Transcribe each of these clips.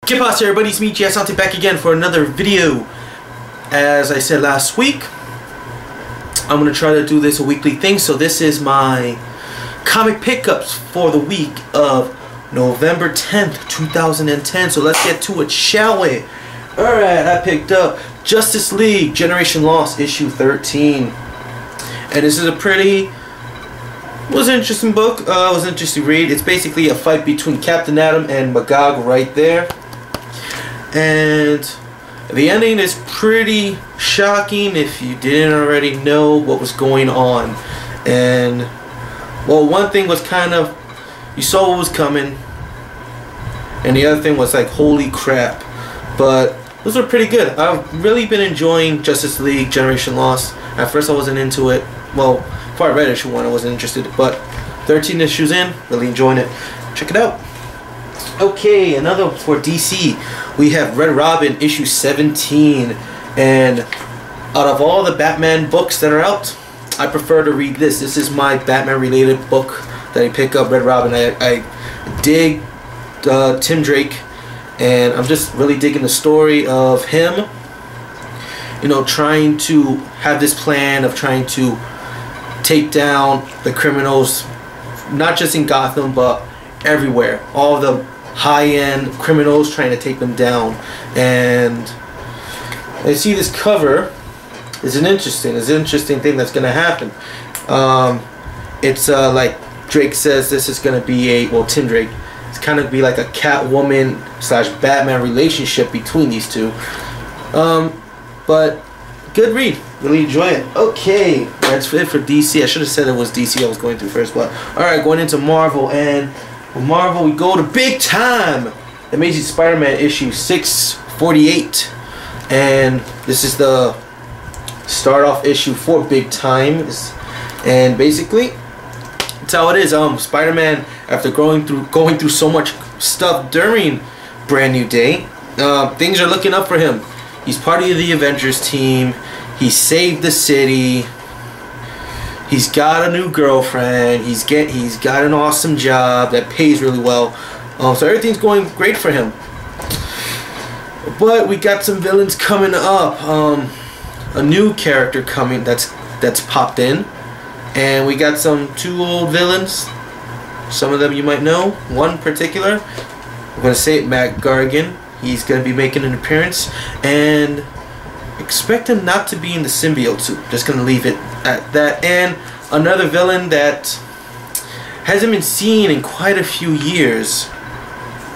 ¿Qué pasa, everybody? It's me, Giasante, back again for another video. As I said last week, I'm going to try to do this a weekly thing. So this is my comic pickups for the week of November 10th, 2010. So let's get to it, shall we? Alright, I picked up Justice League Generation Lost issue 13. And this is a pretty... was an interesting book. It was an interesting read. It's basically a fight between Captain Atom and Magog right there. And the ending is pretty shocking if you didn't already know what was going on. And, well, one thing was kind of, you saw what was coming. And the other thing was like, holy crap. But those were pretty good. I've really been enjoying Justice League Generation Lost. At first I wasn't into it. Well, before I read issue 1 I wasn't interested. But 13 issues in, really enjoying it. Check it out. Okay, another for DC. We have Red Robin issue 17. And out of all the Batman books that are out, I prefer to read this. This is my Batman related book that I pick up, Red Robin. I dig Tim Drake. And I'm just really digging the story of him, you know, trying to have this plan of trying to take down the criminals, not just in Gotham, but everywhere. All the high-end criminals, trying to take them down. And I see this cover is an interesting thing that's going to happen. It's like Drake says, this is going to be a, well, Tim Drake, it's kind of be like a Catwoman / Batman relationship between these two. But good read, really enjoy it. Okay, that's it for DC. I should have said it was DC I was going through first, but alright, going into Marvel. And with Marvel we go to Big Time, Amazing Spider-Man issue 648. And this is the start off issue for Big Time. And basically that's how it is. Spider-Man, after going through so much stuff during Brand New Day, things are looking up for him. He's part of the Avengers team. He saved the city. He's got a new girlfriend. He's got an awesome job that pays really well. So everything's going great for him. But we got some villains coming up. A new character coming that's popped in. And we got two old villains. Some of them you might know. One particular, I'm going to say it, Matt Gargan. He's going to be making an appearance. And expect him not to be in the symbiote suit. Just going to leave it at that. And another villain that hasn't been seen in quite a few years.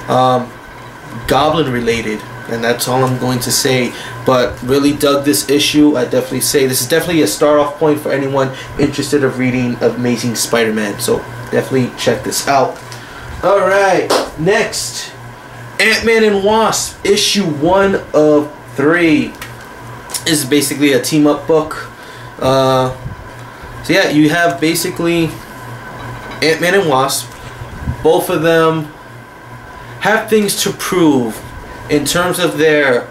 Goblin related. And that's all I'm going to say. But really dug this issue. I definitely say this is definitely a start off point for anyone interested of reading Amazing Spider-Man. So definitely check this out. Alright, next, Man and Wasp issue 1 of 3. This is basically a team up book. So yeah, you have basically Man and Wasp. Both of them have things to prove in terms of their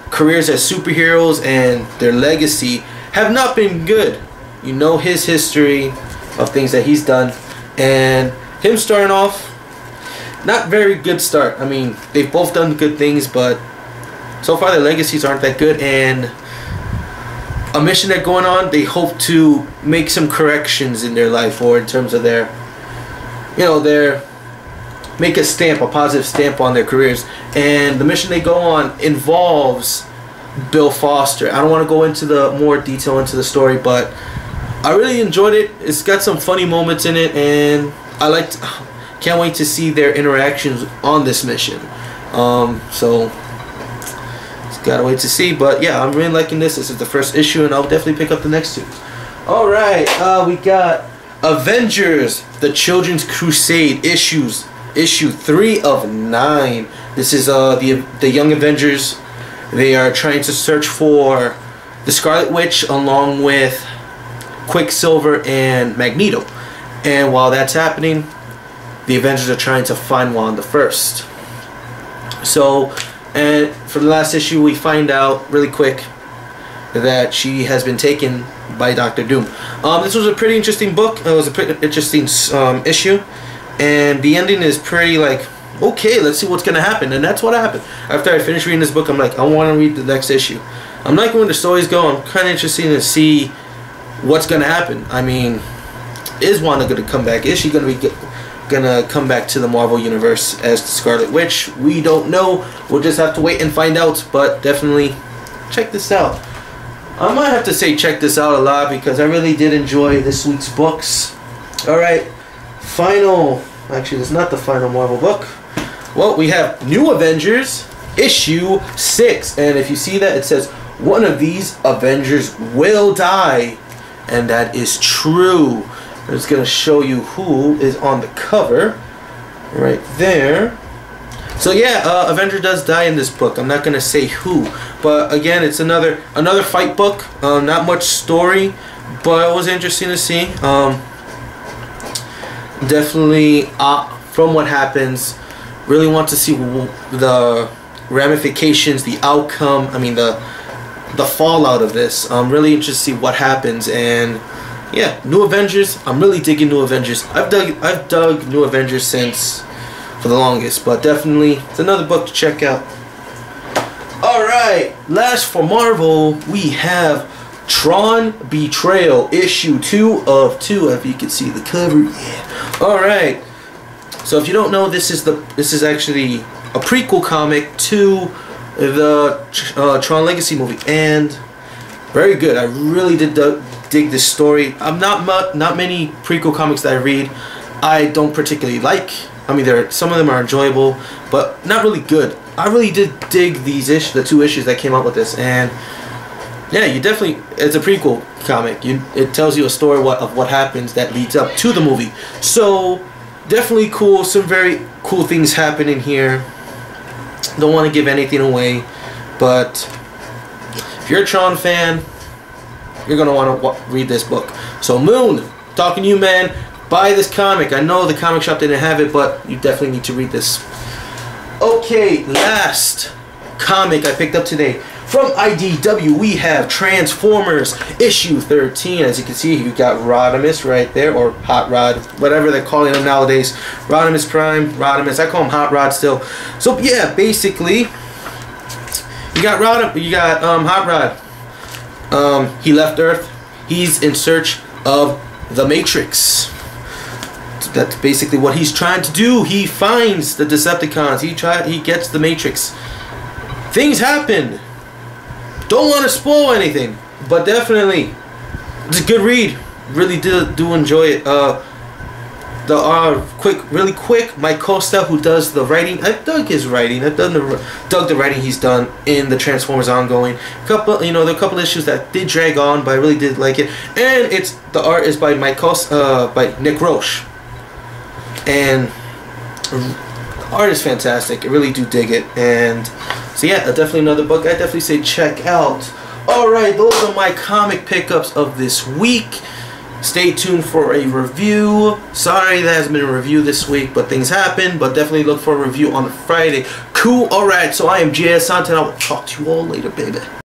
careers as superheroes, and their legacy have not been good. You know his history of things that he's done, and him starting off, not very good start. I mean, they've both done good things, but so far their legacies aren't that good. And a mission they're going on, they hope to make some corrections in their life, or in terms of their, you know, make a stamp, a positive stamp on their careers. And the mission they go on involves Bill Foster. I don't want to go into the more detail into the story, but I really enjoyed it. It's got some funny moments in it, and can't wait to see their interactions on this mission. So just gotta wait to see. But yeah, I'm really liking this. This is the first issue, and I'll definitely pick up the next two. Alright, we got Avengers, the Children's Crusade issue 3 of 9. This is the Young Avengers. They are trying to search for the Scarlet Witch along with Quicksilver and Magneto. And while that's happening, the Avengers are trying to find Wanda first. So, and for the last issue we find out really quick that she has been taken by Dr. Doom. This was a pretty interesting book. It was a pretty interesting issue. And the ending is pretty, like, okay, let's see what's gonna happen. And that's what happened. After I finished reading this book, I'm like, I want to read the next issue. I'm liking where the stories go. I'm kind of interested to see what's gonna happen. I mean, is Wanda gonna come back? Is she gonna come back to the Marvel Universe as the Scarlet Witch? We don't know. We'll just have to wait and find out. But definitely check this out. I might have to say check this out a lot because I really did enjoy this week's books. Alright, actually it's not the final Marvel book. Well, we have New Avengers issue 6, and if you see that, it says one of these Avengers will die, and that is true. I'm just gonna show you who is on the cover right there. So yeah, Avenger does die in this book. I'm not gonna say who, but again, it's another fight book. Not much story, but it was interesting to see. Definitely, from what happens, really want to see the ramifications, the outcome. I mean, the fallout of this. I'm really interested to see what happens. And yeah, New Avengers. I'm really digging New Avengers. I've dug New Avengers since for the longest, but definitely it's another book to check out. Alright, last for Marvel, we have Tron Betrayal, issue 2 of 2, if you can see the cover. Yeah. Alright. So if you don't know, this is actually a prequel comic to the Tron Legacy movie, and very good. I really did dig this story. I'm not many prequel comics that I read I don't particularly like. I mean, some of them are enjoyable, but not really good. I really did dig the 2 issues that came out with this, and yeah, it's a prequel comic. It tells you a story of what happens that leads up to the movie. So definitely cool. Some very cool things happen in here. Don't want to give anything away, but if you're a Tron fan, you're gonna want to read this book. So Moon, talking to you, man. Buy this comic. I know the comic shop didn't have it, but you definitely need to read this. Okay, last comic I picked up today. From IDW, we have Transformers issue 13. As you can see, you got Rodimus right there, or Hot Rod, whatever they're calling him nowadays. Rodimus Prime, Rodimus. I call him Hot Rod still. So yeah, basically, you got Hot Rod. He left Earth. He's in search of the Matrix. That's basically what he's trying to do. He finds the Decepticons. He gets the Matrix. Things happen. Don't want to spoil anything, but definitely it's a good read. Really do enjoy it. Really quick. Mike Costa, who does the writing, I've dug his writing. I've dug the writing he's done in the Transformers ongoing. There are a couple issues that did drag on, but I really did like it. And the art is by Mike Costa, by Nick Roche. And the art is fantastic. I really do dig it. And so yeah, definitely another book I definitely say check out. Alright, those are my comic pickups of this week. Stay tuned for a review. Sorry there hasn't been a review this week, but things happen. But definitely look for a review on Friday. Cool. Alright, so I am J.S. Sant, and I will talk to you all later, baby.